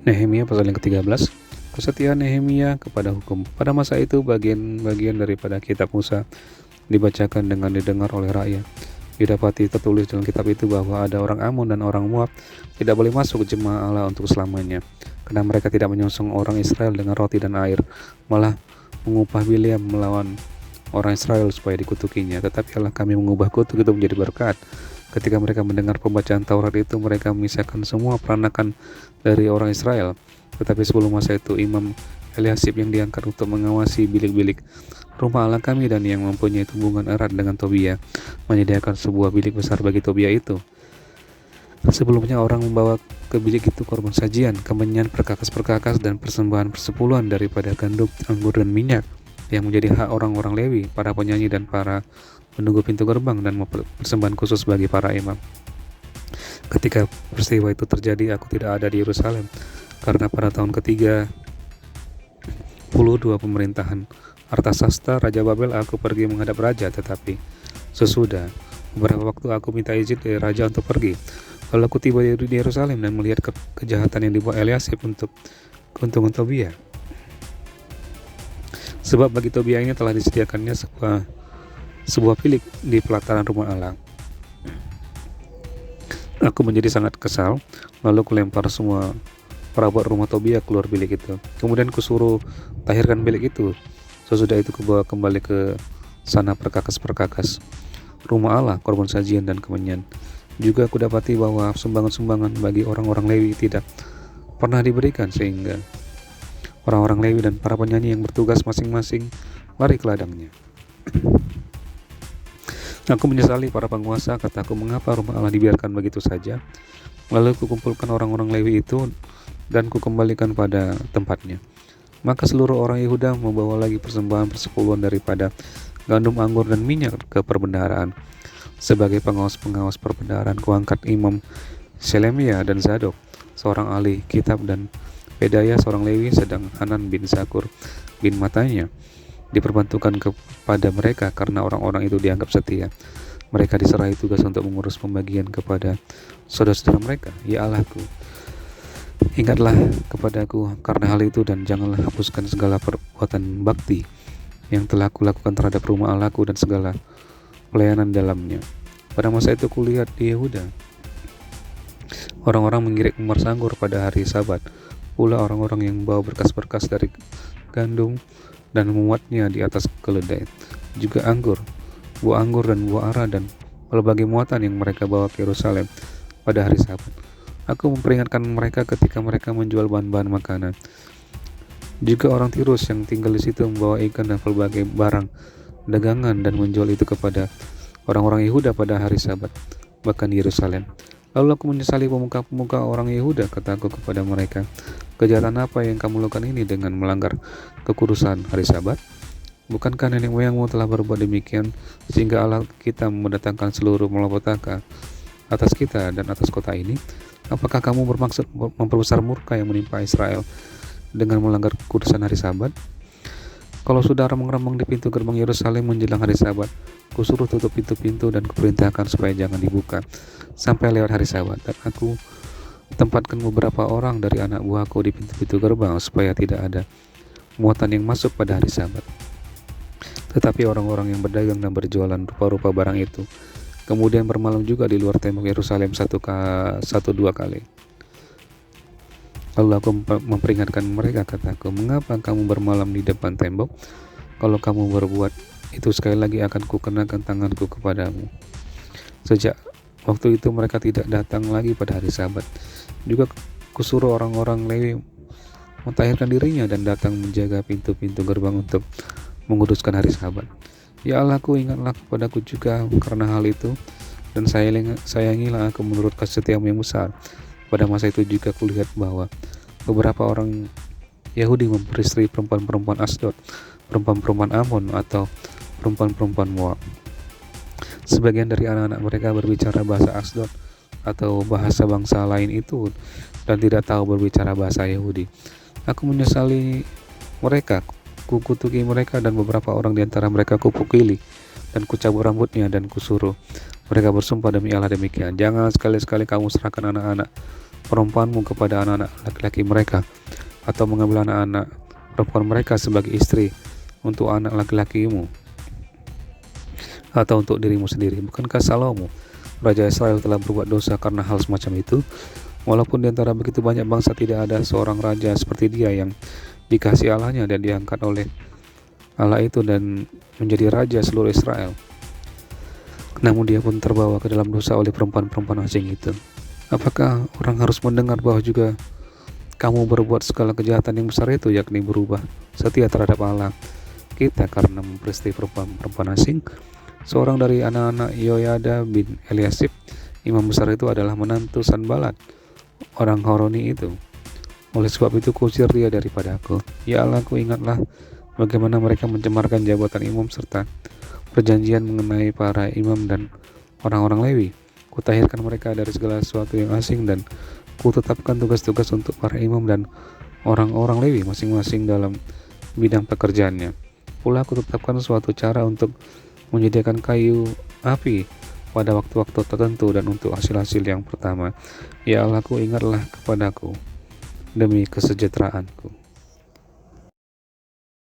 Nehemia pasal yang ke-13. Kesetiaan Nehemia kepada hukum. Pada masa itu bagian-bagian daripada kitab Musa dibacakan dengan didengar oleh rakyat. Didapati tertulis dalam kitab itu bahwa ada orang Ammon dan orang Moab tidak boleh masuk ke jemaah Allah untuk selamanya, karena mereka tidak menyongsong orang Israel dengan roti dan air, malah mengupah Bileam melawan orang Israel supaya dikutukinya. Tetapi Allah kami mengubah kutuk itu menjadi berkat. Ketika mereka mendengar pembacaan Taurat itu, mereka memisahkan semua peranakan dari orang Israel. Tetapi sebelum masa itu, Imam Eliasib yang diangkat untuk mengawasi bilik-bilik rumah Allah kami dan yang mempunyai hubungan erat dengan Tobia menyediakan sebuah bilik besar bagi Tobia itu. Sebelumnya orang membawa ke bilik itu korban sajian, kemenyan, perkakas-perkakas, dan persembahan persepuluhan daripada gandum, anggur, dan minyak yang menjadi hak orang-orang Lewi, para penyanyi dan para menunggu pintu gerbang, dan persembahan khusus bagi para imam. Ketika peristiwa itu terjadi, aku tidak ada di Yerusalem, karena pada tahun ke-32 pemerintahan Artasasta, Raja Babel, aku pergi menghadap raja, tetapi sesudah beberapa waktu aku minta izin dari raja untuk pergi. Lalu aku tiba di Yerusalem dan melihat kejahatan yang dibuat Eliasib untuk keuntungan Tobia. Sebab bagi Tobia ini telah disediakannya sebuah bilik di pelataran rumah Allah. Aku menjadi sangat kesal, lalu kulempar semua perabot rumah Tobia keluar bilik itu. Kemudian kusuruh tahirkan bilik itu. Sesudah itu kubawa kembali ke sana perkakas-perkakas rumah Allah, korban sajian dan kemenyan. Juga aku dapati bahwa sumbangan-sumbangan bagi orang-orang Lewi tidak pernah diberikan, sehingga orang-orang Lewi dan para penyanyi yang bertugas masing-masing lari ke ladangnya. Aku menyesali para penguasa, kataku, mengapa rumah Allah dibiarkan begitu saja? Lalu kukumpulkan orang-orang Lewi itu dan kukembalikan pada tempatnya. Maka seluruh orang Yehuda membawa lagi persembahan persepuluhan daripada gandum, anggur, dan minyak ke perbendaharaan. Sebagai pengawas-pengawas perbendaharaan, kuangkat Imam Selemia dan Zadok, seorang ahli kitab, dan Pedaya seorang Lewi, sedang Hanan bin Zakur bin Matanya diperbantukan kepada mereka karena orang-orang itu dianggap setia. Mereka diserahi tugas untuk mengurus pembagian kepada saudara-saudara mereka. Ya Allahku, ingatlah kepadaku karena hal itu, dan janganlah hapuskan segala perbuatan bakti yang telah kulakukan terhadap rumah Allahku dan segala pelayanan dalamnya. Pada masa itu kulihat di Yehuda orang-orang mengirik kemar sanggur pada hari Sabat, pula orang-orang yang membawa berkas-berkas dari gandum dan memuatnya di atas keledai, juga anggur, buah anggur dan buah ara, dan berbagai muatan yang mereka bawa ke Yerusalem pada hari Sabat. Aku memperingatkan mereka ketika mereka menjual bahan-bahan makanan. Juga orang Tirus yang tinggal di situ membawa ikan dan berbagai barang dagangan dan menjual itu kepada orang-orang Yehuda pada hari Sabat, bahkan di Yerusalem. Lalu aku menyesali pemuka-pemuka orang Yehuda, kataku kepada mereka, kejahatan apa yang kamu lakukan ini dengan melanggar kekudusan hari Sabat? Bukankah nenek moyangmu telah berbuat demikian, sehingga Allah kita mendatangkan seluruh malapetaka atas kita dan atas kota ini? Apakah kamu bermaksud memperbesar murka yang menimpa Israel dengan melanggar kekudusan hari Sabat? Kalau saudara mengeremang di pintu gerbang Yerusalem menjelang hari Sabat, kusuruh tutup pintu-pintu dan kuperintahkan supaya jangan dibuka sampai lewat hari Sabat. Dan aku tempatkan beberapa orang dari anak buahku di pintu-pintu gerbang supaya tidak ada muatan yang masuk pada hari Sabat. Tetapi orang-orang yang berdagang dan berjualan rupa-rupa barang itu kemudian bermalam juga di luar tembok Yerusalem dua kali. Lalu aku memperingatkan mereka, kataku, mengapa kamu bermalam di depan tembok? Kalau kamu berbuat itu sekali lagi akan kukenakan tanganku kepadamu. Sejak waktu itu mereka tidak datang lagi pada hari Sabat. Juga kusuruh orang-orang Lewi mentahirkan dirinya dan datang menjaga pintu-pintu gerbang untuk menguduskan hari Sabat. Ya Allahku, ingatlah kepadaku juga karena hal itu, dan sayangilah aku menurut kasih setiamu yang besar. Pada masa itu juga kulihat bahwa beberapa orang Yahudi memperistri perempuan-perempuan Asdod, perempuan-perempuan Ammon, atau perempuan-perempuan Moab. Sebagian dari anak-anak mereka berbicara bahasa Asdod atau bahasa bangsa lain itu dan tidak tahu berbicara bahasa Yahudi. Aku menyesali mereka, kukutuki mereka, dan beberapa orang di antara mereka kupukuli dan kucabut rambutnya, dan kusuruh mereka bersumpah demi Allah demikian, jangan sekali-sekali kamu serahkan anak-anak perempuanmu kepada anak-anak laki-laki mereka, atau mengambil anak-anak perempuan mereka sebagai istri untuk anak laki-lakimu atau untuk dirimu sendiri. Bukankah Salomo, Raja Israel, telah berbuat dosa karena hal semacam itu? Walaupun di antara begitu banyak bangsa tidak ada seorang raja seperti dia yang dikasihi Allahnya dan diangkat oleh Allah itu dan menjadi raja seluruh Israel, namun dia pun terbawa ke dalam dosa oleh perempuan-perempuan asing itu. Apakah orang harus mendengar bahwa juga kamu berbuat segala kejahatan yang besar itu, yakni berubah setia terhadap Allah kita karena memperistri perempuan-perempuan asing? Seorang dari anak-anak Yoyada bin Eliasib, imam besar itu, adalah menantu Sanbalat, orang Horoni itu. Oleh sebab itu kusir dia daripada aku. Ya Allah, ku ingatlah bagaimana mereka mencemarkan jabatan imam serta perjanjian mengenai para imam dan orang-orang Lewi. Kutahirkan mereka dari segala sesuatu yang asing dan kutetapkan tugas-tugas untuk para imam dan orang-orang Lewi masing-masing dalam bidang pekerjaannya. Pula kutetapkan suatu cara untuk menyediakan kayu api pada waktu-waktu tertentu dan untuk hasil-hasil yang pertama. Ya Allah, ku ingatlah kepadaku demi kesejahteraanku.